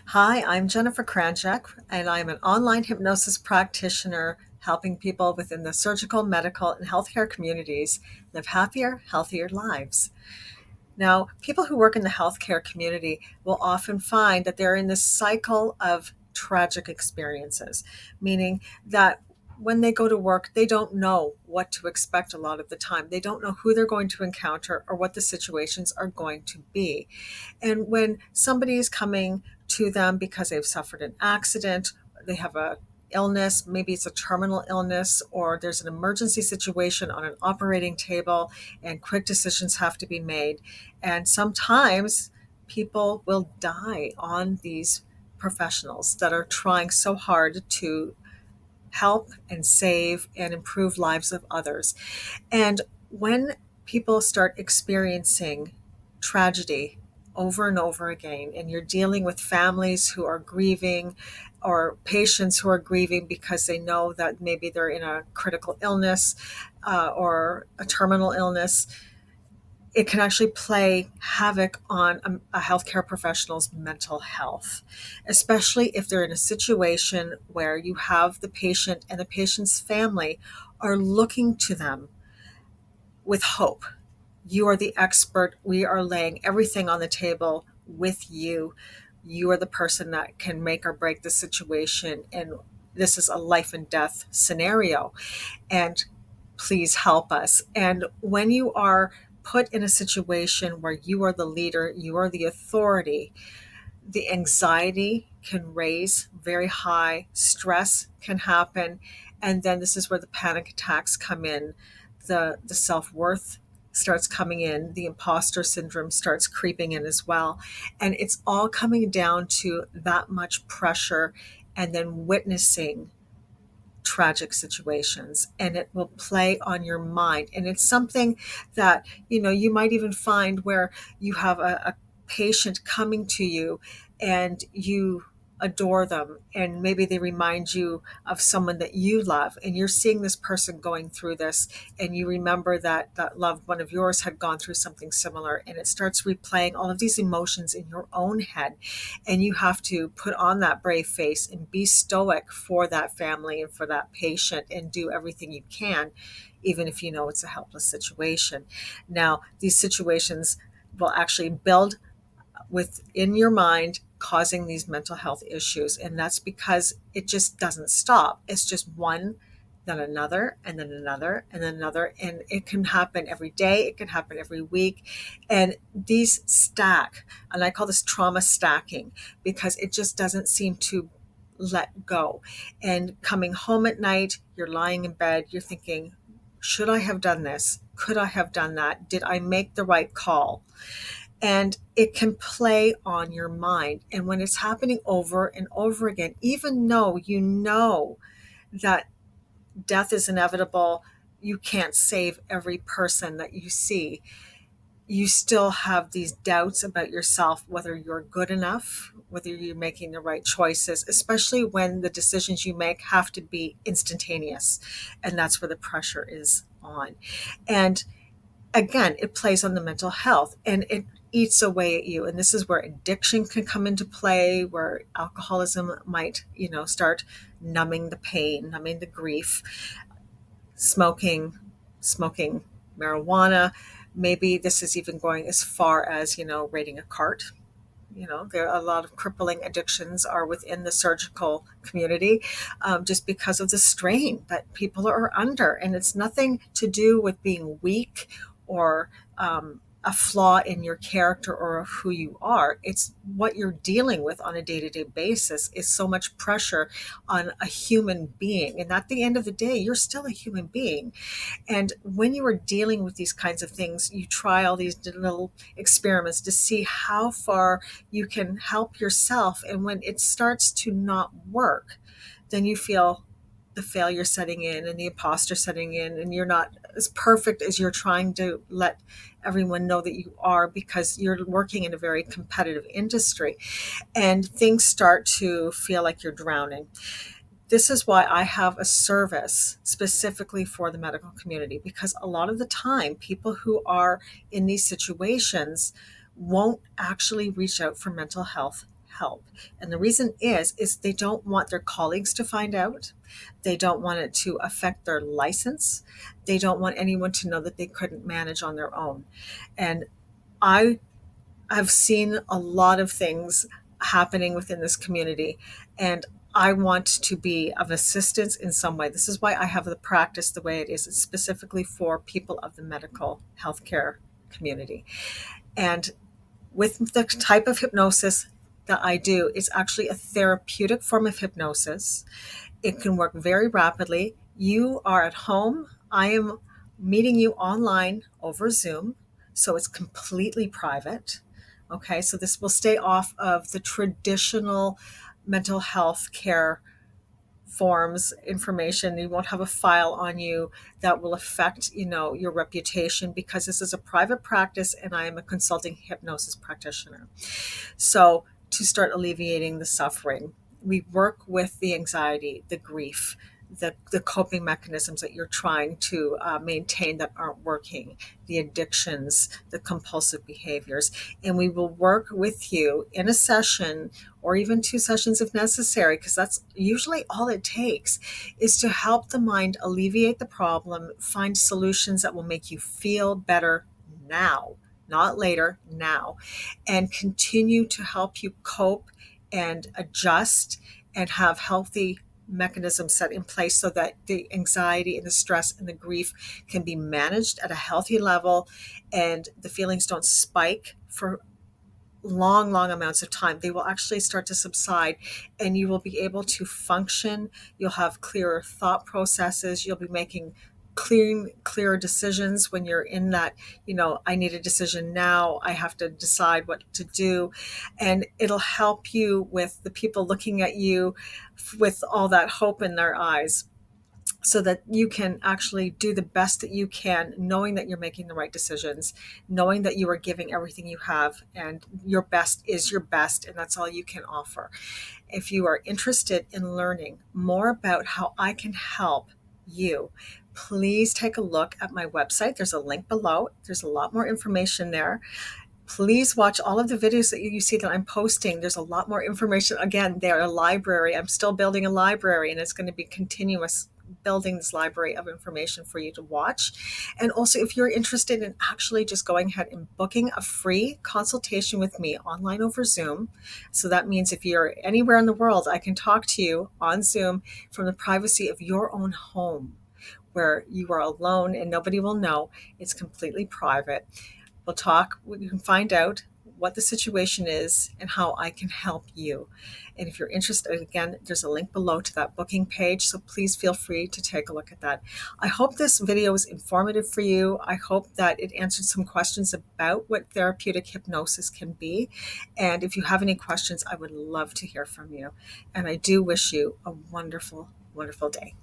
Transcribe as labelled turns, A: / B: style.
A: Hi, I'm Jennifer Kranjak, and I'm an online hypnosis practitioner helping people within the surgical, medical, and healthcare communities live happier, healthier lives. Now, people who work in the healthcare community will often find that they're in this cycle of tragic experiences, meaning that when they go to work, they don't know what to expect a lot of the time. They don't know who they're going to encounter or what the situations are going to be. And when somebody is coming to them because they've suffered an accident, they have a illness, maybe it's a terminal illness, or there's an emergency situation on an operating table and quick decisions have to be made. And sometimes people will die on these professionals that are trying so hard to help and save and improve lives of others. And when people start experiencing tragedy over and over again, and you're dealing with families who are grieving or patients who are grieving because they know that maybe they're in a critical illness or a terminal illness, it can actually play havoc on a healthcare professional's mental health, especially if they're in a situation where you have the patient and the patient's family are looking to them with hope. You are the expert. We are laying everything on the table with you. You are the person that can make or break the situation. And this is a life and death scenario. And please help us. And when you are put in a situation where you are the leader, you are the authority, the anxiety can raise very high, stress can happen, and then this is where the panic attacks come in. The self-worth starts coming in, the imposter syndrome starts creeping in as well. And it's all coming down to that much pressure and then witnessing tragic situations, and it will play on your mind. And it's something that you might even find where you have a patient coming to you and you adore them, and maybe they remind you of someone that you love, and you're seeing this person going through this, and you remember that that loved one of yours had gone through something similar, and it starts replaying all of these emotions in your own head. And you have to put on that brave face and be stoic for that family and for that patient and do everything you can, even if you know it's a helpless situation. Now, these situations will actually build within your mind, causing these mental health issues. And that's because it just doesn't stop. It's just one, then another, and then another, and then another. And it can happen every day, it can happen every week. And these stack. And I call this trauma stacking because it just doesn't seem to let go. And coming home at night, you're lying in bed, you're thinking, should I have done this? Could I have done that? Did I make the right call? And it can play on your mind. And when it's happening over and over again, even though you know that death is inevitable, you can't save every person that you see, you still have these doubts about yourself, whether you're good enough, whether you're making the right choices, especially when the decisions you make have to be instantaneous. And that's where the pressure is on. And again, it plays on the mental health and it eats away at you. And this is where addiction can come into play, where alcoholism might, start numbing the pain, numbing the grief, smoking marijuana. Maybe this is even going as far as, raiding a cart. There are a lot of crippling addictions are within the surgical community, just because of the strain that people are under. And it's nothing to do with being weak or a flaw in your character or who you are. It's what you're dealing with on a day-to-day basis is so much pressure on a human being. And at the end of the day, you're still a human being. And when you are dealing with these kinds of things, you try all these little experiments to see how far you can help yourself. And when it starts to not work, then you feel the failure setting in and the imposter setting in, and you're not as perfect as you're trying to let everyone know that you are, because you're working in a very competitive industry and things start to feel like you're drowning. This is why I have a service specifically for the medical community, because a lot of the time people who are in these situations won't actually reach out for mental health help. And the reason is they don't want their colleagues to find out. They don't want it to affect their license. They don't want anyone to know that they couldn't manage on their own. And I have seen a lot of things happening within this community, and I want to be of assistance in some way. This is why I have the practice the way it is. It's specifically for people of the medical healthcare community. And with the type of hypnosis that I do, it's actually a therapeutic form of hypnosis. It can work very rapidly. You are at home. I am meeting you online over Zoom, so it's completely private. Okay, so this will stay off of the traditional mental health care forms information. You won't have a file on you that will affect, your reputation, because this is a private practice and I am a consulting hypnosis practitioner. So to start alleviating the suffering, we work with the anxiety, the grief, the coping mechanisms that you're trying to maintain that aren't working, the addictions, the compulsive behaviors. And we will work with you in a session or even 2 sessions if necessary, because that's usually all it takes, is to help the mind alleviate the problem, find solutions that will make you feel better now, not later, now, and continue to help you cope and adjust and have healthy mechanisms set in place so that the anxiety and the stress and the grief can be managed at a healthy level and the feelings don't spike for long amounts of time. They will actually start to subside and you will be able to function. You'll have clearer thought processes. You'll be making clearer decisions when you're in that, I need a decision now. I have to decide what to do. And it'll help you with the people looking at you with all that hope in their eyes, so that you can actually do the best that you can, knowing that you're making the right decisions, knowing that you are giving everything you have, and your best is your best, and that's all you can offer. If you are interested in learning more about how I can help you, please take a look at my website. There's a link below. There's a lot more information there. Please watch all of the videos that you see that I'm posting. There's a lot more information. Again, they're a library. I'm still building a library, and it's going to be continuous building this library of information for you to watch. And also, if you're interested in actually just going ahead and booking a free consultation with me online over Zoom, so that means if you're anywhere in the world, I can talk to you on Zoom from the privacy of your own home, where you are alone and nobody will know. It's completely private. We'll talk. You can find out what the situation is and how I can help you. And if you're interested, again, there's a link below to that booking page. So please feel free to take a look at that. I hope this video was informative for you. I hope that it answered some questions about what therapeutic hypnosis can be. And if you have any questions, I would love to hear from you. And I do wish you a wonderful, wonderful day.